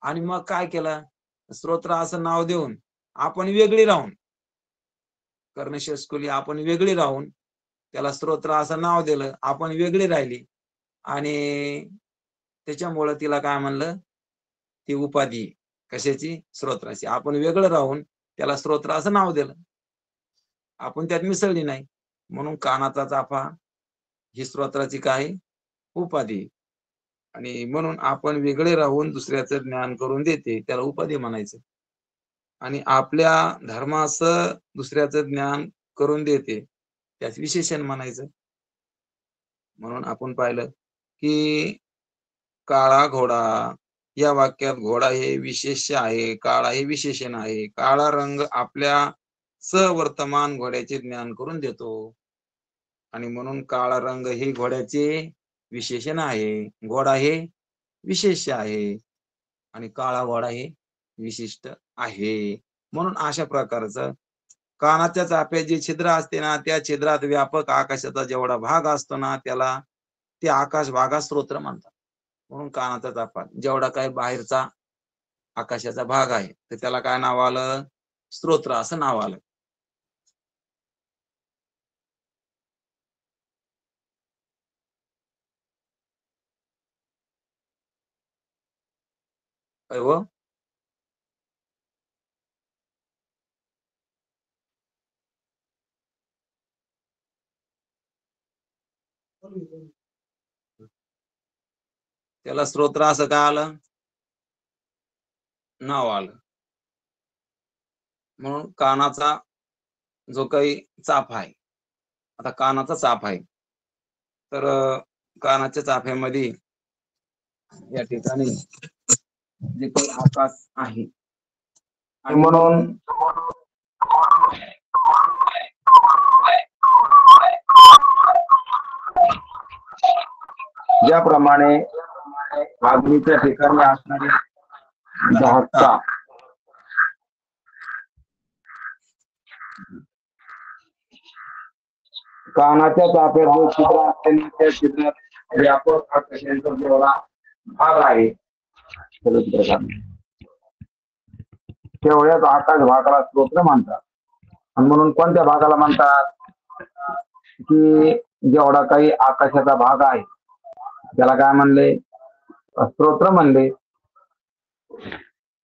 आणि मग काय केलं? स्तोत्र असं नाव देऊन आपण वेगळी राहून, कर्णशस्कुली आपण वेगळी राहून त्याला स्तोत्र असं नाव दिलं. आपण वेगळी राहिली आणि त्याच्यामुळं तिला काय म्हणलं? ती उपाधी. कशाची? स्तोत्राची. आपण वेगळं राहून त्याला स्तोत्र असं नाव दिलं. आपण त्यात मिसळली नाही. म्हणून कानाचा चाफा ही स्तोत्राची काय? उपाधी. आणि म्हणून आपण वेगळे राहून दुसऱ्याचं ज्ञान करून देते. त्याला उपाधी म्हणायचं. आणि आपल्या धर्माचं दुसऱ्याचं ज्ञान करून देते. त्यास विशेषण म्हणायचं. म्हणून आपण पाहिलं, की काळा घोडा या वाक्यात घोडा हे विशेष्य आहे, काळा हे विशेषण आहे. काळा रंग आपल्या सवर्तमान घोड्याचे ज्ञान करून देतो आणि म्हणून काळा रंग हे घोड्याचे विशेषण आहे. घोडा हे विशेष्य आहे आणि काळा घोडा हे विशिष्ट आहे. म्हणून अशा प्रकारचं कानाच्या चाफ्यात जे छिद्र असते ना, त्या छिद्रात व्यापक आकाशाचा जेवढा भाग असतो ना, त्याला ते आकाश भागात स्तोत्र म्हणतात. म्हणून कानाचा चाफा जेवढा काही बाहेरचा आकाशाचा भाग आहे, तर त्याला काय नाव आलं? स्तोत्र असं नाव आलं. काय हो? त्याला स्तोत्र असं काय आलं? नाव आलं. म्हणून कानाचा जो काही चाफा आहे, आता कानाचा चाफा आहे, तर कानाच्या चाफ्यामध्ये या ठिकाणी जे काही आकाश आहे आणि म्हणून ज्याप्रमाणे अग्नीच्या ठिकाणी असणारी दाहकता कानाच्या ताफ्यात जो छिद्र असलेल्या त्या छिद्रात व्यापक आकाशाचा जेवढा भाग आहे तेवढ्याच आकाश भागाला स्तोत्र म्हणतात. आणि म्हणून कोणत्या भागाला म्हणतात की जेवढा काही आकाशाचा भाग आहे त्याला काय म्हणले, स्तोत्र म्हणले.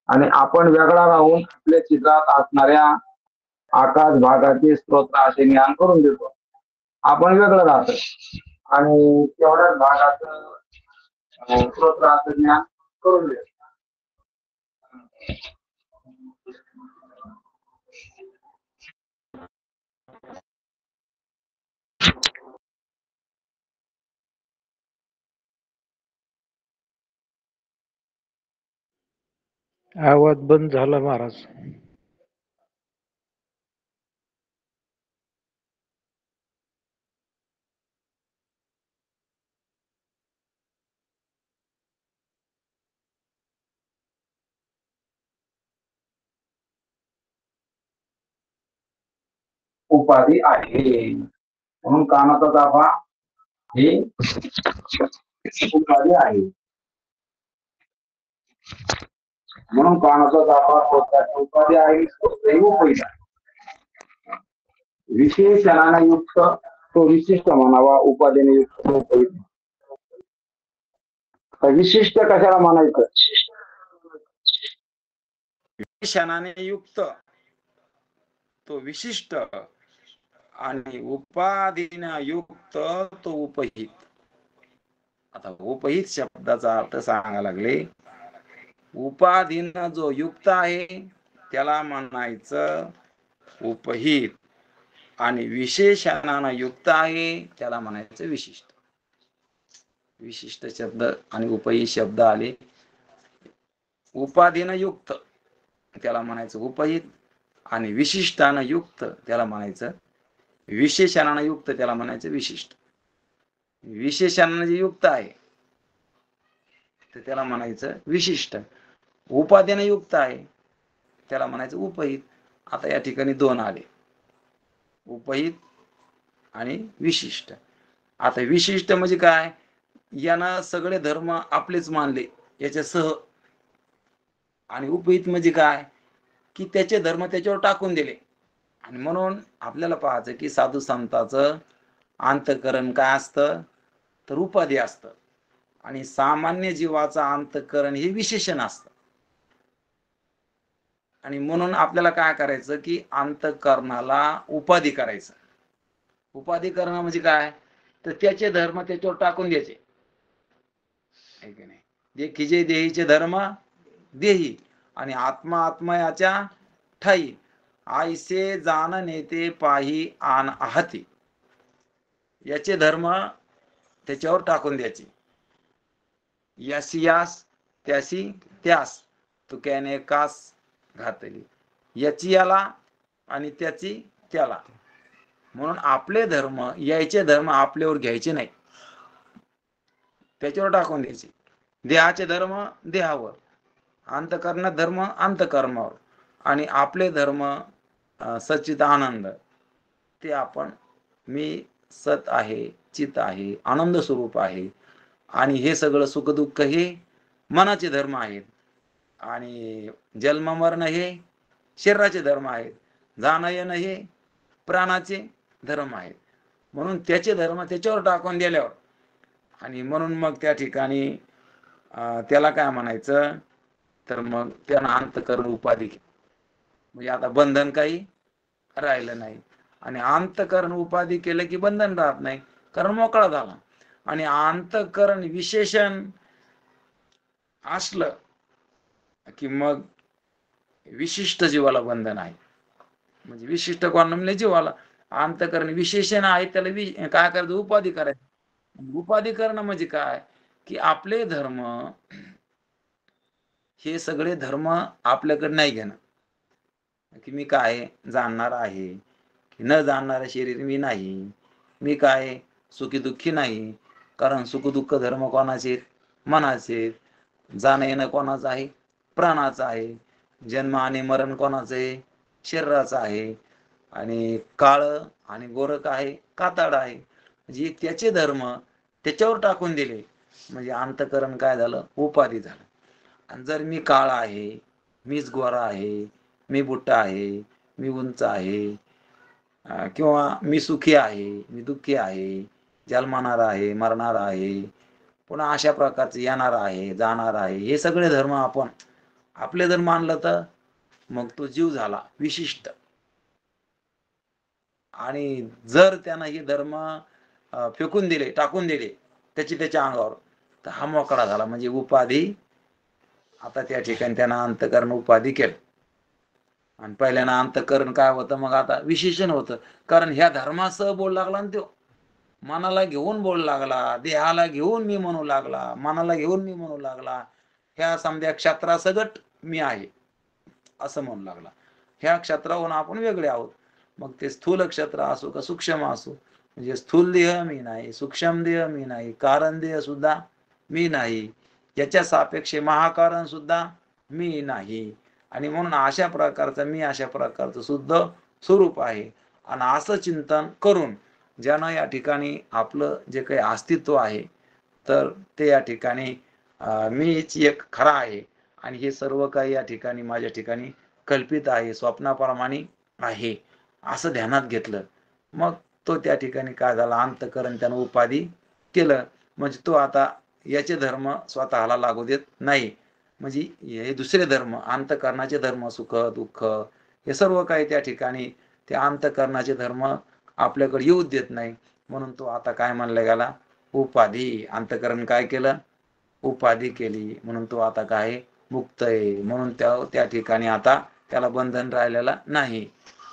आणि आपण वेगळा राहून आपल्या चित्रात असणाऱ्या आकाश भागाचे स्तोत्र असे ज्ञान करून देतो. आपण वेगळं राहतो आणि तेवढ्याच भागाचं स्तोत्र असं ज्ञान करून देतो. आवाज बंद झाला महाराज. उपाधी आहे म्हणून कानाचा ताफा ही उपाधी आहे. म्हणून कानाचा ताफा उपाधी आहे. विशेषणाने युक्त तो विशिष्ट म्हणावा, उपाधीने युक्त तो उपयुक्त. विशिष्ट कशाला म्हणायचं? विशेषणाने युक्त तो विशिष्ट आणि उपाधीने युक्त तो उपहित. आता उपहित शब्दाचा अर्थ सांगायला लागले. उपाधीनं जो युक्त आहे त्याला म्हणायचं उपहित आणि विशेषणानं युक्त आहे त्याला म्हणायचं विशिष्ट. विशिष्ट शब्द आणि उपहित शब्द आले. उपाधीनं युक्त त्याला म्हणायचं उपहित आणि विशिष्टानं युक्त त्याला म्हणायचं विशेषणानं युक्त त्याला म्हणायचं विशिष्ट. विशेषणानं जे युक्त आहे तर त्याला म्हणायचं विशिष्ट. उपाधीनं युक्त आहे त्याला म्हणायचं उपहित. आता या ठिकाणी दोन आले, उपहित आणि विशिष्ट. आता विशिष्ट म्हणजे काय, यानं सगळे धर्म आपलेच मानले याच्यासह. आणि उपहित म्हणजे काय की त्याचे धर्म त्याच्यावर टाकून दिले. आणि म्हणून आपल्याला पाहायचं की साधू संतांचं अंतःकरण काय असतं तर उपाधी असतं आणि सामान्य जीवाचं अंतःकरण हे विशेषण असतं. आणि म्हणून आपल्याला काय करायचं की अंतःकरणाला उपाधी करायचं. उपाधी करणं म्हणजे काय तर त्याचे धर्म त्याच्यावर टाकून द्यायचे, आहे की नाही. देखीजे देहीचे धर्म देही आणि आत्मा आत्मयाच्या ठाई आयसे जाण नेते पाही आन आहती. याचे धर्म त्याच्यावर टाकून द्यायचे. यासी यास त्यासी त्यास तुक्याने कास घातली. याची याला आणि त्याची त्याला. म्हणून आपले धर्म यायचे धर्म आपल्यावर घ्यायचे नाही, त्याच्यावर टाकून द्यायचे. देहाचे धर्म देहावर, अंतःकरणात धर्म अंतःकरणावर आणि आपले धर्म सच्चित आनंद ते आपण मी सत आहे, चित आहे, आनंद स्वरूप आहे. आणि हे सगळं सुखदुःख हे मनाचे धर्म आहेत. आणि जन्म मरण हे शरीराचे धर्म आहेत. जाणं येणं हे प्राणाचे धर्म आहेत. म्हणून त्याचे धर्म त्याच्यावर टाकून दिल्यावर आणि म्हणून मग त्या ठिकाणी त्याला काय म्हणायचं तर मग त्यांना अंतःकरण उपाधी. म्हणजे आता बंधन काही राहिलं नाही. आणि अंतःकरण उपाधी केलं की बंधन राहत नाही, कारण मोकळा झाला. आणि अंतःकरण विशेषण असलं की मग विशिष्ट जीवाला बंधन आहे. म्हणजे विशिष्ट कोण म्हणजे जीवाला. अंतःकरण विशेषण आहे त्याला काय करायचं उपाधी करायचं. उपाधी करणं म्हणजे काय की आपले धर्म हे सगळे धर्म आपल्याकडे नाही घेणं, की मी काय जाणणार आहे, की न जाणणारं शरीर मी नाही. मी काय सुखी-दुःखी नाही. कारण सुख-दुःख धर्म कोणाचे आहेत? मनाचे आहेत. जाणं-येणं कोणाचं आहे? प्राणाचं आहे. जन्म आणि मरण कोणाचं आहे? शरीराचं आहे. आणि काळं आणि गोरं काय आहे? कातड आहे. म्हणजे त्याचे धर्म त्याच्यावर टाकून दिले. म्हणजे अंतःकरण काय झालं? उपाधी झालं. आणि जर मी काळा आहे, मीच गोरा आहे, मी बुट्टा आहे, मी उंच आहे, किंवा मी सुखी आहे, मी दुःखी आहे, जन्मणार आहे, मरणार आहे, पुन्हा अशा प्रकारचे येणार आहे, जाणार आहे. हे सगळे धर्म आपण आपले जर मानलं तर मग तो जीव झाला विशिष्ट. आणि जर त्यानं हे धर्म फेकून दिले, टाकून दिले त्याच्या अंगावर, तर हा मोकळा झाला. म्हणजे उपाधी आता त्या ठिकाणी त्यानं अंतःकरण उपाधी केलं. आणि पहिल्यानं अंतःकरण काय होतं, मग आता विशेषण होतं. कारण ह्या धर्मासह बोलू लागला ना तो. मनाला घेऊन बोलू लागला, देहाला घेऊन मी म्हणू लागला, मनाला घेऊन मी म्हणू लागला. ह्या समध्या क्षत्रासगट मी आहे, असं म्हणू लागला. ह्या क्षत्राहून आपण वेगळे आहोत. मग ते स्थूल क्षत्र असो का सूक्ष्म असो, म्हणजे स्थूल देह मी नाही, सूक्ष्म देह मी नाही, कारण देह सुद्धा मी नाही, याच्या सापेक्ष महाकारण सुद्धा मी नाही. आणि म्हणून अशा प्रकारचं मी अशा प्रकारचं शुद्ध स्वरूप आहे. आणि असं चिंतन करून ज्यानं या ठिकाणी आपलं जे काही अस्तित्व आहे, तर ते या ठिकाणी मीच एक खरा आहे आणि हे सर्व काही या ठिकाणी माझ्या ठिकाणी कल्पित आहे, स्वप्नाप्रमाणे आहे, असं ध्यानात घेतलं. मग तो त्या ठिकाणी काय झाला, अंतःकरण त्यानं उपाधी केलं. म्हणजे तो आता याचे धर्म स्वतःला लागू देत नाही. म्हणजे हे दुसरे धर्म, अंतःकरणाचे धर्म, सुख, दुःख हे सर्व काही त्या ठिकाणी ते अंतःकरणाचे धर्म आपल्याकडे येऊच देत नाही. म्हणून तो आता काय म्हणला गेला, उपाधी. अंतःकरण काय केलं? उपाधी केली. म्हणून तो आता काय मुक्त आहे. म्हणून त्या ठिकाणी आता त्याला बंधन राहिलेलं नाही.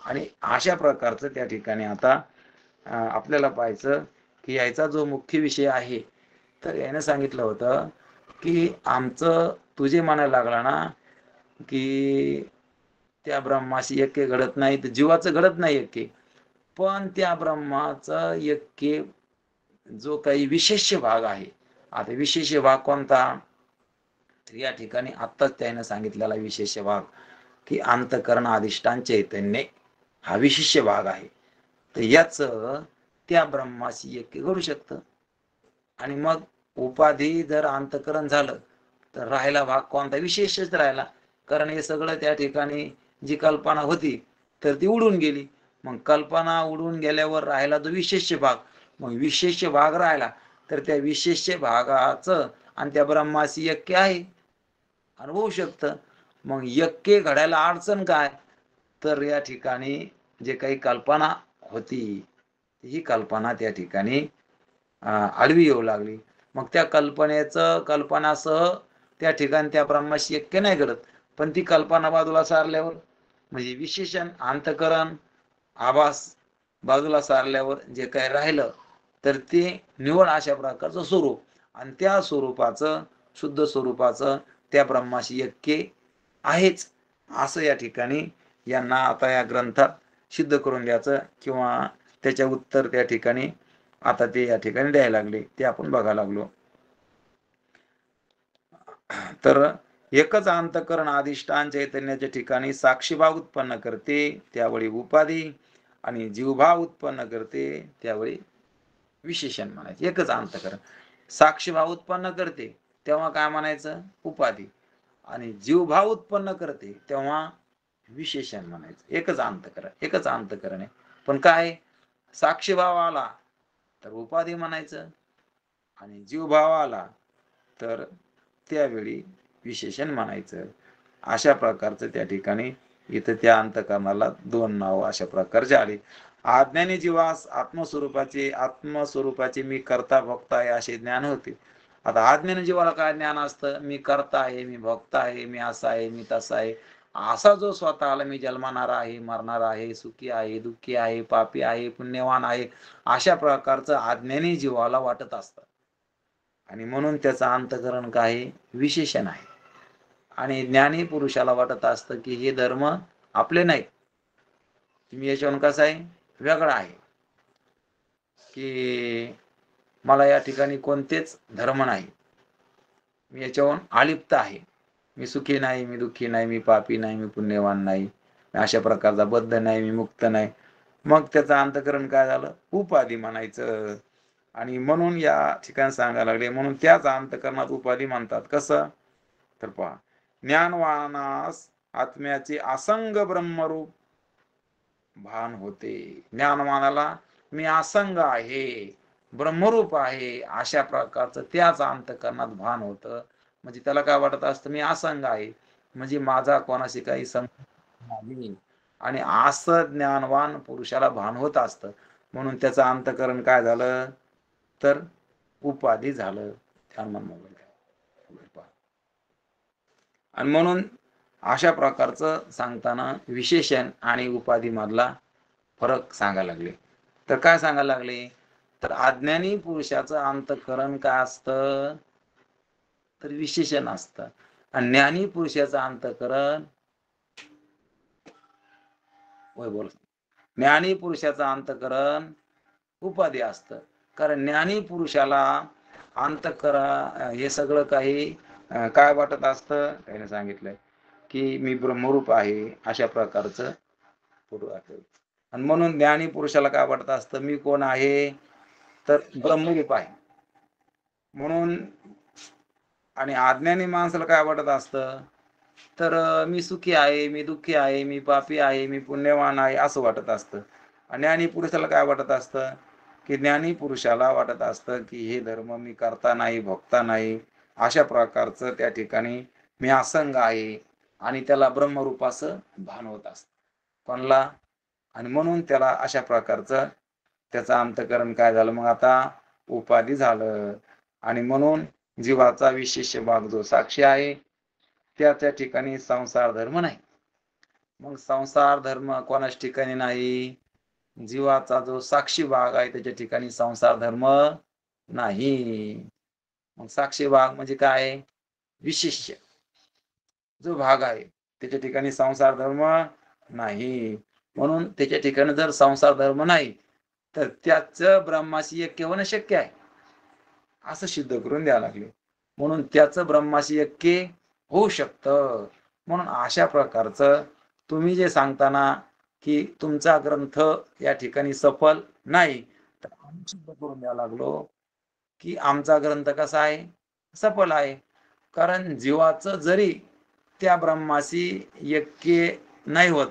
आणि अशा प्रकारचं त्या ठिकाणी आता आपल्याला पाहायचं, की याचा जो मुख्य विषय आहे, तर याने सांगितलं होतं, की आमचं तू जे म्हणायला लागला ना, की त्या ब्रह्माशी ऐक्य घडत नाही, तर जीवाचं घडत नाही ऐक्य. पण त्या ब्रह्माचं ऐक्य जो काही विशेष भाग आहे, आता विशेष भाग कोणता? तर या ठिकाणी आत्ताच त्याने सांगितलेला विशेष भाग, की अंतःकरण अधिष्ठान चैतन्य हा विशिष्ट भाग आहे. तर याच त्या ब्रह्माशी ऐक्य घडू शकतं. आणि मग उपाधी जर अंतःकरण झालं, तर राहिला भाग कोणता? विशेषच राहिला. कारण हे सगळं त्या ठिकाणी जी कल्पना होती, तर ती उडून गेली. मग कल्पना उडून गेल्यावर राहिला तो विशेष भाग. मग विशेष भाग राहिला, तर त्या विशेष भागाचं आणि त्या ब्रह्माशी ऐक्य आहे, अनुभवू शकतं. मग ऐक्य घडायला अडचण काय? तर या ठिकाणी जे काही कल्पना होती, ही कल्पना त्या ठिकाणी आडवी येऊ लागली. मग त्या कल्पनासह त्या ठिकाणी त्या ब्रह्माशी ऐक्य नाही घडत. पण ती कल्पना बाजूला सारल्यावर, म्हणजे विशेषण, अंतःकरण, आभास बाजूला सारल्यावर जे काही राहिलं, तर ते निव्वळ अशा प्रकारचं स्वरूप. आणि त्या स्वरूपाचं, शुद्ध स्वरूपाचं त्या ब्रह्माशी ऐक्य आहेच, असं या ठिकाणी यांना आता या ग्रंथात सिद्ध करून द्यायचं, किंवा त्याचे उत्तर त्या ठिकाणी आता ते या ठिकाणी द्यायला लागले, ते आपण बघायला लागलो. तर एकच अंतःकरण अधिष्ठान चैतन्याच्या ठिकाणी साक्षीभाव उत्पन्न करते, त्यावेळी उपाधी, आणि जीवभाव उत्पन्न करते, त्यावेळी विशेषण म्हणायचं. एकच अंतःकरण साक्षीभाव उत्पन्न करते, तेव्हा काय म्हणायचं? उपाधी. आणि जीवभाव उत्पन्न करते, तेव्हा विशेषण म्हणायचं. एकच अंतःकरण आहे. पण काय, साक्षीभाव आला तर उपाधी म्हणायचं, आणि जीवभाव आला तर त्यावेळी विशेषण म्हणायचं. अशा प्रकारचं त्या ठिकाणी इथं त्या अंतःकरणाला दोन नाव अशा प्रकारचे आले. अज्ञानी जीवास आत्मस्वरूपाचे मी करता भोगता आहे असे ज्ञान होते. आता अज्ञानी जीवाला काय ज्ञान असतं? मी करता आहे, मी भोगता आहे, मी असा आहे, मी तसा आहे, असा जो स्वतःला मी जन्मणार आहे, मरणार आहे, सुखी आहे, दुःखी आहे, पापी आहे, पुण्यवान आहे, अशा प्रकारचं अज्ञानी जीवाला वाटत असतं. आणि म्हणून त्याचं अंतःकरण काय आहे? विशेषण आहे. आणि ज्ञानी पुरुषाला वाटत असतं की हे धर्म आपले नाहीत, तुम्ही याच्यावरून कसा आहे? वेगळा आहे, की मला या ठिकाणी कोणतेच धर्म नाही, मी याच्याहून अलिप्त आहे, मी सुखी नाही, मी दुःखी नाही, मी पापी नाही, मी पुण्यवान नाही, मी अशा प्रकारचा बद्ध नाही, मी मुक्त नाही. मग त्याचं अंतःकरण काय झालं? उपाधी म्हणायचं. आणि म्हणून या ठिकाणी सांगायला लागले, म्हणून त्याच अंतःकरणात उपाधी म्हणतात. कसं? तर पहा, ज्ञानवानास आत्म्याचे असंग ब्रह्मरूप भान होते. ज्ञानवानाला मी असंग आहे, ब्रह्मरूप आहे, अशा प्रकारचं त्याच अंतःकरणात भान होतं. म्हणजे त्याला काय वाटत असतं? मी असंग आहे, म्हणजे माझा कोणाशी काही संबंध नाही. आणि असं ज्ञानवान पुरुषाला भान होत असतं. म्हणून त्याचं अंतःकरण काय झालं? तर उपाधी झालं. आणि म्हणून अशा प्रकारचं सांगताना विशेषण आणि उपाधी मधला फरक सांगायला लागले. तर काय सांगायला लागले? तर अज्ञानी पुरुषाचं अंतःकरण काय असतं? तर विशेषण असतं. आणि ज्ञानी पुरुषाचं अंतःकरण बोल, ज्ञानी पुरुषाचं अंतःकरण उपाधी असतं. कारण ज्ञानी पुरुषाला अंतःकरण हे सगळं काही काय वाटत असतं? त्याने सांगितलंय की मी ब्रह्मरूप आहे, अशा प्रकारचं पुढं आहे. आणि म्हणून ज्ञानी पुरुषाला काय वाटत असतं? मी कोण आहे? तर ब्रह्मरूप आहे म्हणून. आणि अज्ञानी माणसाला काय वाटत असतं? तर मी सुखी आहे, मी दुःखी आहे, मी पापी आहे, मी पुण्यवान आहे, असं वाटत असतं. आणि ज्ञानी पुरुषाला काय वाटत असतं? की ज्ञानी पुरुषाला वाटत असतं की हे धर्म मी करता नाही, भोगता नाही, अशा प्रकारचं त्या ठिकाणी मी असंग आहे. आणि त्याला ब्रह्मरूपाचं भान होत असतं. कोणला? आणि म्हणून त्याला अशा प्रकारचं त्याचं अंतःकरण काय झालं? मग आता उपाधी झालं. आणि म्हणून जीवाचा विशेष भाग जो साक्षी आहे, त्या ठिकाणी संसार धर्म नाही. मग संसार धर्म कोणाच ठिकाणी नाही? जीवाचा जो साक्षी भाग आहे त्याच्या ठिकाणी संसार धर्म नाही. मग साक्षी भाग म्हणजे काय? विशिष्य जो भाग आहे त्याच्या ठिकाणी संसार धर्म नाही. म्हणून त्याच्या ठिकाणी जर संसार धर्म नाही, तर त्याचं ब्रह्माशी ऐक्य होणं शक्य आहे, असं सिद्ध करून द्यावं लागले. म्हणून त्याचं ब्रह्माशी ऐक्य होऊ शकतं. म्हणून अशा प्रकारचं तुम्ही जे सांगताना की तुमचा ग्रंथ या ठिकाणी सफल नाही, तर आम्ही सिद्ध करून द्यायला लागलो की आमचा ग्रंथ कसा आहे? सफल आहे. कारण जीवाचं जरी त्या ब्रह्माशी ऐक्य नाही होत,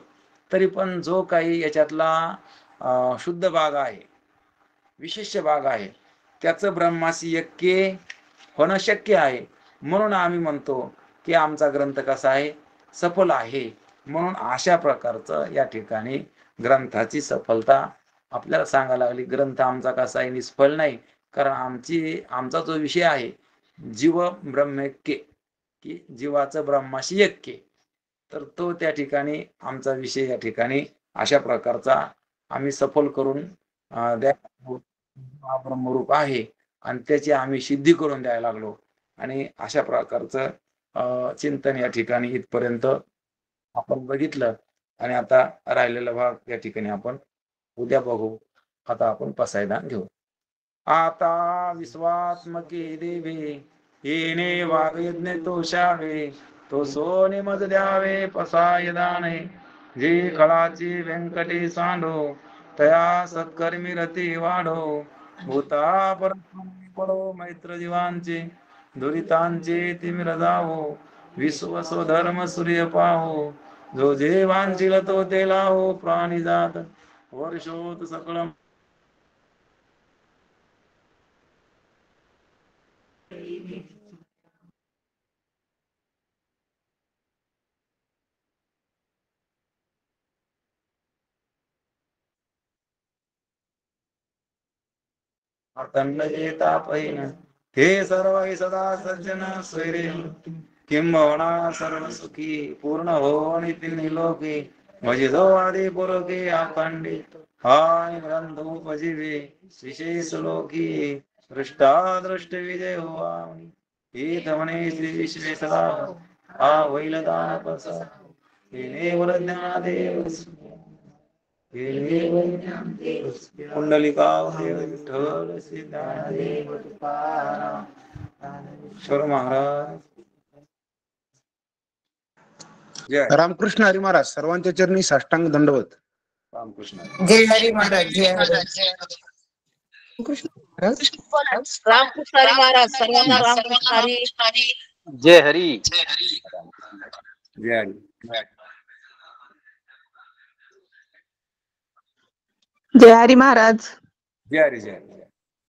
तरी पण जो काही याच्यातला शुद्ध भाग आहे, विशिष्ट भाग आहे, त्याचं ब्रह्माशी ऐक्य होणं शक्य आहे. म्हणून आम्ही म्हणतो की आमचा ग्रंथ कसा आहे? सफल आहे. म्हणून अशा प्रकारचं या ठिकाणी ग्रंथाची सफलता आपल्याला सांगायला लागली. ग्रंथ आमचा कसा आहे? निष्फळ नाही. कारण आमचा जो विषय आहे जीव ब्रह्मैक्य, की जीवाचं ब्रह्माशी ऐक्य, तर तो त्या ठिकाणी आमचा विषय या ठिकाणी अशा प्रकारचा आम्ही सफल करून हा ब्रह्मरूप आहे आणि त्याची आम्ही सिद्धी करून द्यायला लागलो. आणि अशा प्रकारचं चिंतन या ठिकाणी इथपर्यंत आपण बघितलं. आणि आता राहिलेला भाग या ठिकाणी आपण उद्या बघू. आता आपण पसायदान घेऊ. आता विश्वात्मके देवी येणे वावेज्ञ तोषावे, तो सोने मज द्यावे पसायदाने, जे कळाची व्यंकटी सांडो, तया सत्कर्मी रती वाढो, भूता परस्परी पडो मैत्र जीवांचे, दुरितांचे तिमिर जावो, विश्व स्वधर्म सूर्य पाहो, जो जे वांचिल तो ते लाहो, प्राणी जात वर्षोत सकळ तापहीन हे सर्व सदा सज्जन स्वैरे, किंबहुना सर्व सुखी पूर्ण हो नितीन लोके, म्हणजे जो आधी पुरोके अखंडित हाय ग्रंथ उपजीवे विशेष लोकी, दृष्टादृष्ट विजय होवा हेत म्हणे श्री विश्वेश्वरा हा वैल दान प्रसाद हेनेवर ज्ञानदेव कुंडलिका विठ्ठल श्री ज्ञानदेव तुकाराम ईश्वर महाराज जय रामकृष्ण हरी महाराज सर्वांच्या चरणी साष्टांग दंडवत. रामकृष्ण जय हरी महाराज. जय हरी कृष्ण महाराज. रामकृष्ण हरी महाराज. सर्वांना रामकृष्ण हरी. जय हरी. जय हरी. जय हरी महाराज. जय हरी. जय हरी.